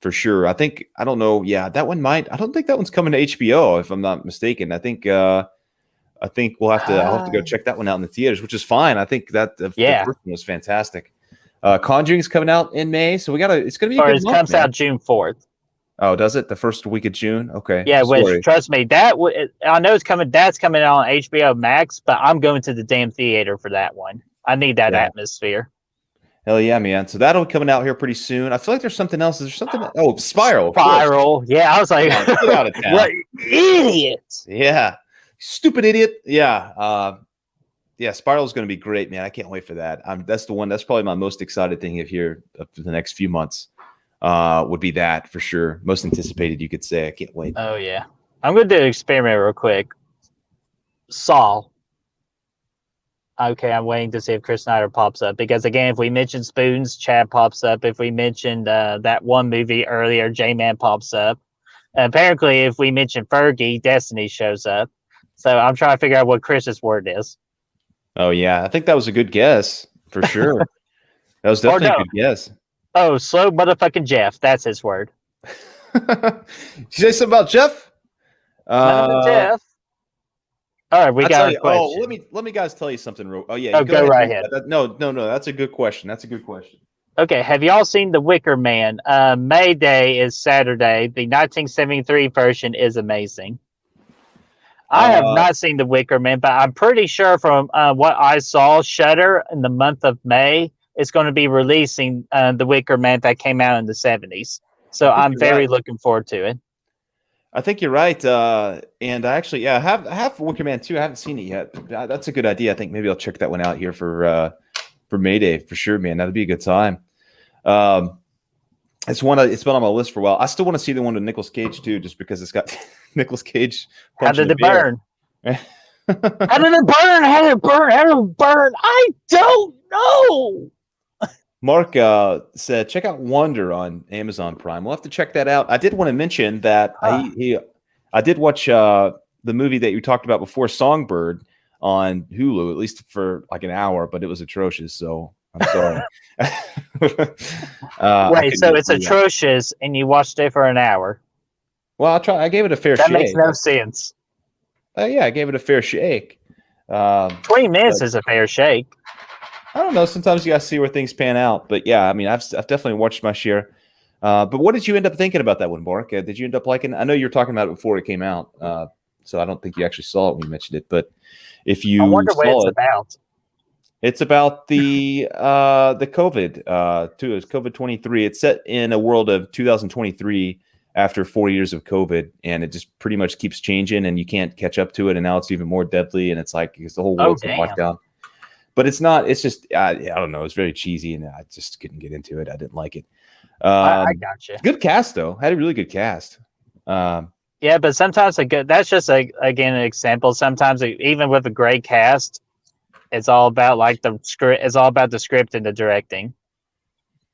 for sure. I don't know. Yeah, that one might. I don't think that one's coming to HBO if I'm not mistaken. I think we'll have to. I'll have to go check that one out in the theaters, which is fine. I think that the first one was fantastic. Conjuring's coming out in May, so it's gonna be a good month, comes out June 4th. Oh, does it? The first week of June? Okay. Yeah, which trust me, I know it's coming. That's coming out on HBO Max, but I'm going to the damn theater for that one. I need that atmosphere. Hell yeah, man! So that'll be coming out here pretty soon. I feel like there's something else. Is there something? Oh, Spiral. Spiral. Yeah, I was like, get out of town. What idiot? Yeah, stupid idiot. Yeah. Yeah, Spiral is going to be great, man. I can't wait for that. That's the one. That's probably my most excited thing of here up to the next few months. Would be that for sure. Most anticipated, you could say. I can't wait. Oh yeah, I'm going to do an experiment real quick. Saul. Okay, I'm waiting to see if Chris Snyder pops up because again, if we mention Spoons, Chad pops up. If we mentioned that one movie earlier, J-Man pops up. Apparently, if we mention Fergie, Destiny shows up. So I'm trying to figure out what Chris's word is. Oh yeah, I think that was a good guess for sure. That was definitely a good guess. Oh, slow motherfucking Jeff. That's his word. Did you say something about Jeff? Jeff. All right, we got a question. Oh, let me guys tell you something. Oh yeah, go right ahead. No, that's a good question. That's a good question. Okay, have y'all seen The Wicker Man? May Day is Saturday. The 1973 version is amazing. I have not seen The Wicker Man, but I'm pretty sure from what I saw, Shudder in the month of May is going to be releasing The Wicker Man that came out in the 70s. So I'm very looking forward to it. I think you're right. And I actually, I have Wicker Man 2. I haven't seen it yet. That's a good idea. I think maybe I'll check that one out here for May Day for sure, man. That'd be a good time. It's been on my list for a while. I still want to see the one with Nicolas Cage too, just because it's got Nicolas Cage. How did it burn? How did it burn? How did it burn? How did it burn? I don't know. Mark said, check out Wonder on Amazon Prime. We'll have to check that out. I did want to mention that I did watch the movie that you talked about before, Songbird, on Hulu, at least for like an hour, but it was atrocious. So I'm sorry. Wait, so it's atrocious and you watched it for an hour? Well, I gave it a fair shake. That makes no sense. Yeah, I gave it a fair shake. 20 minutes is a fair shake. I don't know. Sometimes you got to see where things pan out. But yeah, I mean, I've definitely watched my share. But what did you end up thinking about that one, Mark? Did you end up liking? I know you were talking about it before it came out, so I don't think you actually saw it when you mentioned it. But if you, I wonder what it's about. It's about the COVID. It's COVID-23. It's set in a world of 2023 after 4 years of COVID, and it just pretty much keeps changing, and you can't catch up to it. And now it's even more deadly, and it's like because the whole world's in lockdown. But it's not. It's just I don't know. It's very cheesy, and I just couldn't get into it. I didn't like it. I gotcha. Good cast though. Had a really good cast. Yeah, but sometimes that's just again an example. Sometimes even with a great cast, it's all about like the script. It's all about the script and the directing.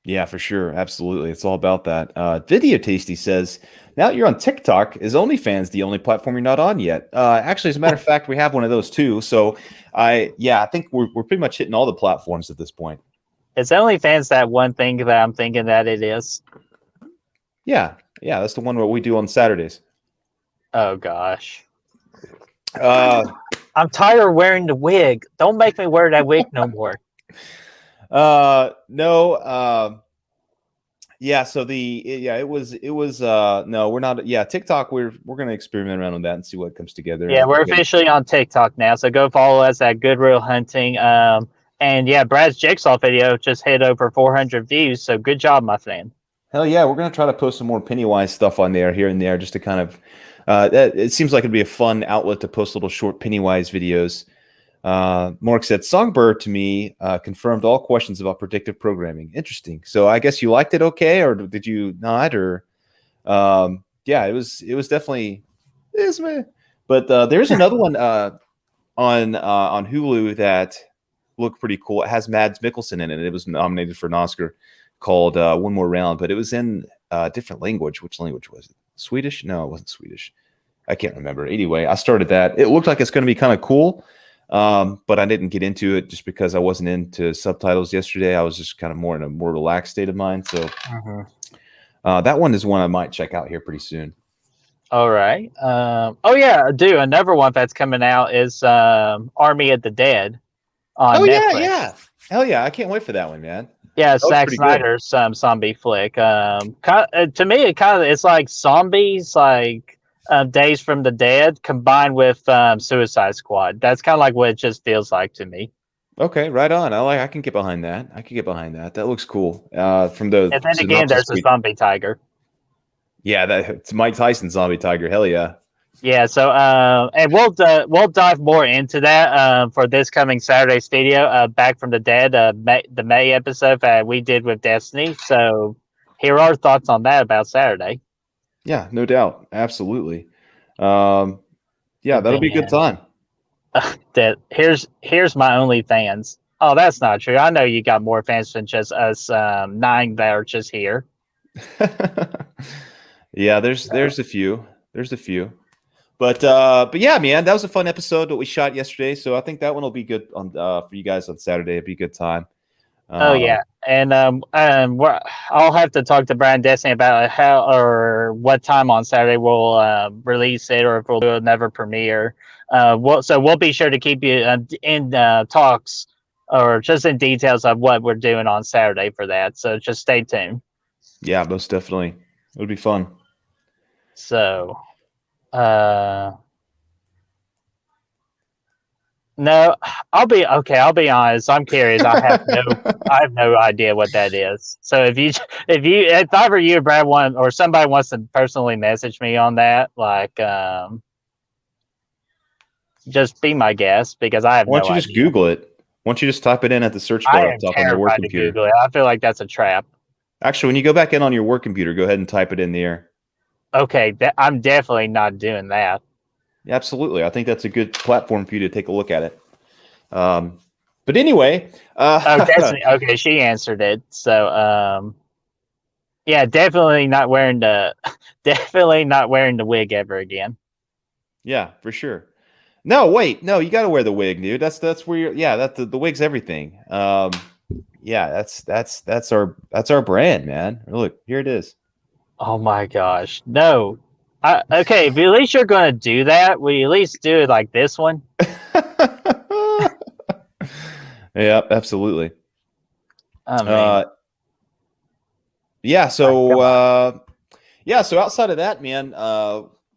Yeah, for sure. Absolutely. It's all about that. Video Tasty says, now that you're on TikTok, is OnlyFans the only platform you're not on yet? Actually, as a matter of fact, we have one of those too. So I think we're pretty much hitting all the platforms at this point. Is OnlyFans that one thing that I'm thinking that it is? Yeah. That's the one where we do on Saturdays. Oh gosh. I'm tired of wearing the wig. Don't make me wear that wig no more. No. Yeah. So it was no, we're not. Yeah. TikTok. We're going to experiment around with that and see what comes together. Yeah. We're officially on TikTok now. So go follow us at Good Real Hunting. And yeah, Brad's Jigsaw video just hit over 400 views. So good job, my friend. Hell yeah. We're going to try to post some more Pennywise stuff on there here and there just to kind of, it seems like it'd be a fun outlet to post little short Pennywise videos. Mark said, Songbird to me confirmed all questions about predictive programming. Interesting. So I guess you liked it okay, or did you not? Or yeah, it was definitely but there's another one on Hulu that looked pretty cool. It has Mads Mikkelsen in it. It was nominated for an Oscar called One More Round, but it was in a different language. Which language was it? Swedish? No, it wasn't Swedish. I can't remember. Anyway, I started that. It looked like it's going to be kind of cool. But I didn't get into it just because I wasn't into subtitles yesterday. I was just kind of more in a more relaxed state of mind. So That one is one I might check out here pretty soon. All right. Oh yeah, dude. Another one that's coming out is Army of the Dead on Netflix. Yeah. Hell yeah, I can't wait for that one, man. Yeah, That was Zack pretty good. Snyder's zombie flick. To me, it's like zombies, like Days from the Dead combined with Suicide Squad. That's kind of like what it just feels like to me. Okay, right on. I can get behind that. That looks cool. From the And then again, synopsis there's a zombie tiger. Yeah, it's Mike Tyson's zombie tiger. Hell yeah. Yeah, so and we'll dive more into that for this coming Saturday's video, Back from the Dead, the May episode that we did with Destiny. So here are our thoughts on that about Saturday. Yeah, no doubt. Absolutely. Yeah, that'll be a good time. That here's my OnlyFans. Oh, that's not true. I know you got more fans than just us 9 that are just here. Yeah, there's a few. But yeah, man, that was a fun episode that we shot yesterday. So I think that one will be good on for you guys on Saturday. It'd be a good time. Oh yeah, and I'll have to talk to Brian Destiny about how or what time on Saturday we'll release it, or if we'll do another premiere. We'll be sure to keep you in talks or just in details of what we're doing on Saturday for that. So just stay tuned. Yeah, most definitely. It would be fun. So, no, I'll be honest. I'm curious. I have no idea what that is. So if either you or Brad or somebody wants to personally message me on that, like, just be my guest, because I have no idea. Why don't you just Google it? Why don't you just type it in at the search bar up top on your work computer? Google it. I feel like that's a trap. Actually, when you go back in on your work computer, go ahead and type it in there. Okay, I'm definitely not doing that. Yeah, absolutely. I think that's a good platform for you to take a look at it. But anyway, okay, she answered it. So, yeah, definitely not wearing the wig ever again. Yeah, for sure. No, wait, no, you got to wear the wig, dude. That's where you're. Yeah, the wig's everything. Yeah, that's our brand, man. Look, here it is. Oh my gosh, no. Okay, if at least you're gonna do that, will you at least do it like this one? Yeah, absolutely. Yeah. So so outside of that, man,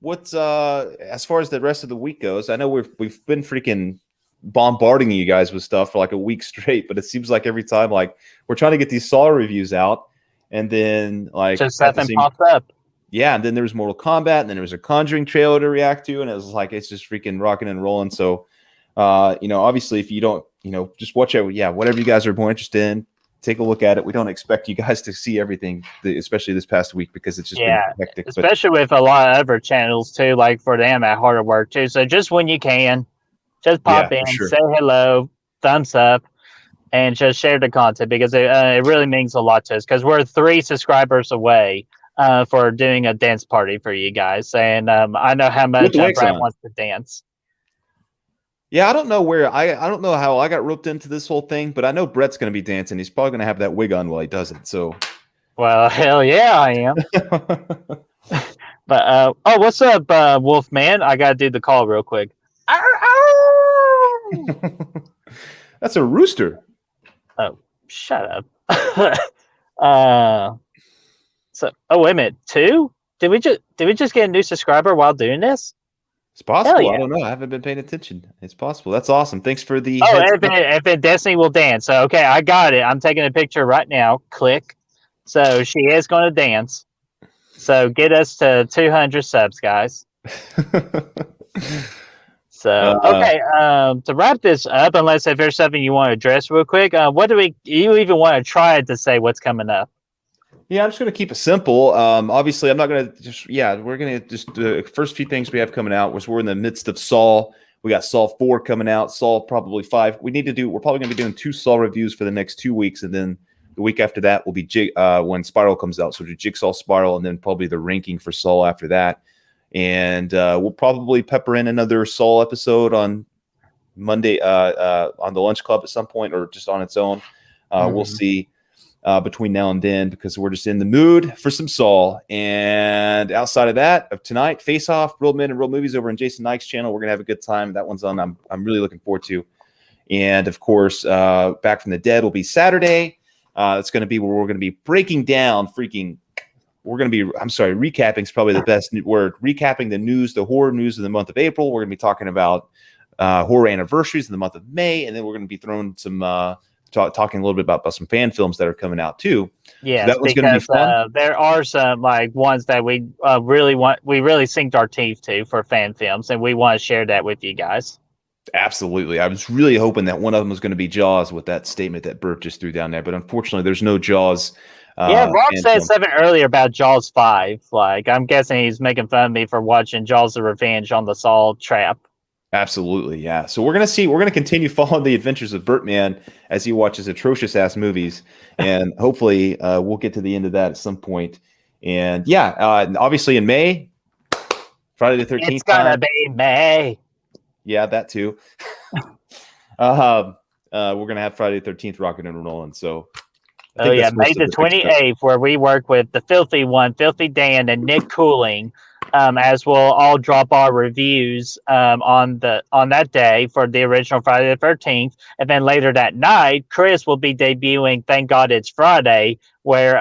what's as far as the rest of the week goes? I know we've been freaking bombarding you guys with stuff for like a week straight, but it seems like every time, like, we're trying to get these Saw reviews out, and then like just something pops up. Yeah, and then there was Mortal Kombat, and then there was a Conjuring trailer to react to, and it was like it's just freaking rocking and rolling. So, obviously, if you don't, just watch it. Yeah, whatever you guys are more interested in, take a look at it. We don't expect you guys to see everything, especially this past week, because it's just been hectic. Especially with a lot of other channels too, like for them at harder work too. So just when you can, just pop in, say hello, thumbs up, and just share the content, because it really means a lot to us, because we're 3 subscribers away for doing a dance party for you guys. And I know how much Brad wants to dance. Yeah, I don't know I don't know how I got roped into this whole thing, but I know Brett's going to be dancing. He's probably going to have that wig on while he does it. So, well, hell yeah, I am. But what's up, Wolfman? I got to do the call real quick. That's a rooster. Oh, shut up. So, wait a minute, 2? Did we just get a new subscriber while doing this? It's possible. Yeah. I don't know. I haven't been paying attention. It's possible. That's awesome. Thanks for the. If Destiny will dance. So, okay, I got it. I'm taking a picture right now. Click. So she is going to dance. So get us to 200 subs, guys. So okay, to wrap this up, unless if there's something you want to address real quick, you even want to try to say what's coming up? Yeah, I'm just going to keep it simple. Obviously, I'm not going to just, we're going to just the first few things we have coming out was we're in the midst of Saw. We got Saw 4 coming out, Saw probably 5. We're probably going to be doing 2 Saw reviews for the next 2 weeks. And then the week after that will be when Spiral comes out. So we'll do Jigsaw, Spiral, and then probably the ranking for Saw after that. And we'll probably pepper in another Saw episode on Monday on the Lunch Club at some point, or just on its own. We'll see. between now and then because we're just in the mood for some Saul. And outside of that, of tonight, Face Off, Real Men and Real Movies over on Jason Nike's channel. We're gonna have a good time. That one's on. I'm really looking forward to. And of course, Back from the Dead will be Saturday. It's going to be where we're going to be breaking down recapping is probably the best word. Recapping the news, the horror news of the month of April. We're going to be talking about horror anniversaries in the month of May. And then we're going to be throwing some, talking a little bit about some fan films that are coming out too. Yeah, so that one's going to be fun. There are some like ones that we really synced our teeth to for fan films. And we want to share that with you guys. Absolutely. I was really hoping that one of them was going to be Jaws with that statement that Bert just threw down there, but unfortunately there's no Jaws. Yeah, Rob said something earlier about Jaws 5. Like, I'm guessing he's making fun of me for watching Jaws the Revenge on the Saw trap. Absolutely, yeah. So we're going to continue following the adventures of BrettMan as he watches atrocious-ass movies, and hopefully we'll get to the end of that at some point. And yeah, obviously in May, Friday the 13th. It's going to be May. Yeah, that too. We're gonna have Friday the 13th rocking and rolling. So, May the 28th, where we work with the Filthy One, Filthy Dan, and Nick Cooling, as we'll all drop our reviews on that day for the original Friday the 13th, and then later that night, Chris will be debuting Thank God It's Friday, where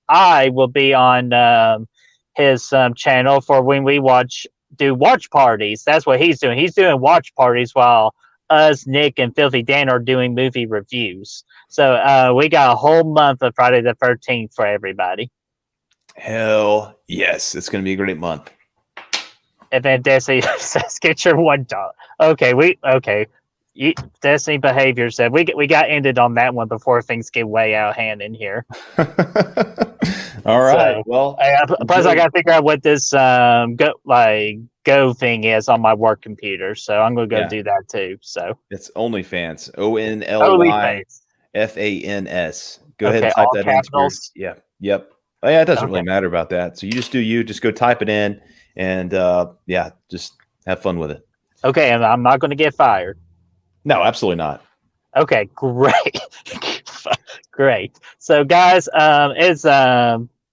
I will be on his channel for when we do watch parties. That's what he's doing. He's doing watch parties while us, Nick, and Filthy Dan are doing movie reviews. So we got a whole month of Friday the 13th for everybody. Hell yes. It's going to be a great month. And then Destiny says, get your $1. Okay. Destiny Behavior said we got ended on that one before things get way out of hand in here. All right. So, well, plus I got to figure out what this Go thing is on my work computer, so I'm gonna go do that too. So it's OnlyFans. OnlyFans. Go ahead and type that capitals. in. Yep. Oh, yeah, it doesn't really matter about that. So you just do you. Just go type it in, and just have fun with it. Okay, and I'm not going to get fired. No, absolutely not. Okay, great. Great. So, guys, it's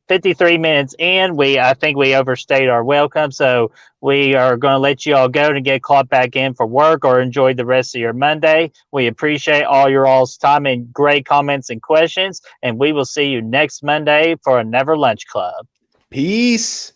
53 minutes in. I think we overstayed our welcome, so we are going to let you all go and get caught back in for work or enjoy the rest of your Monday. We appreciate all your all's time and great comments and questions, and we will see you next Monday for another Lunch Club. Peace.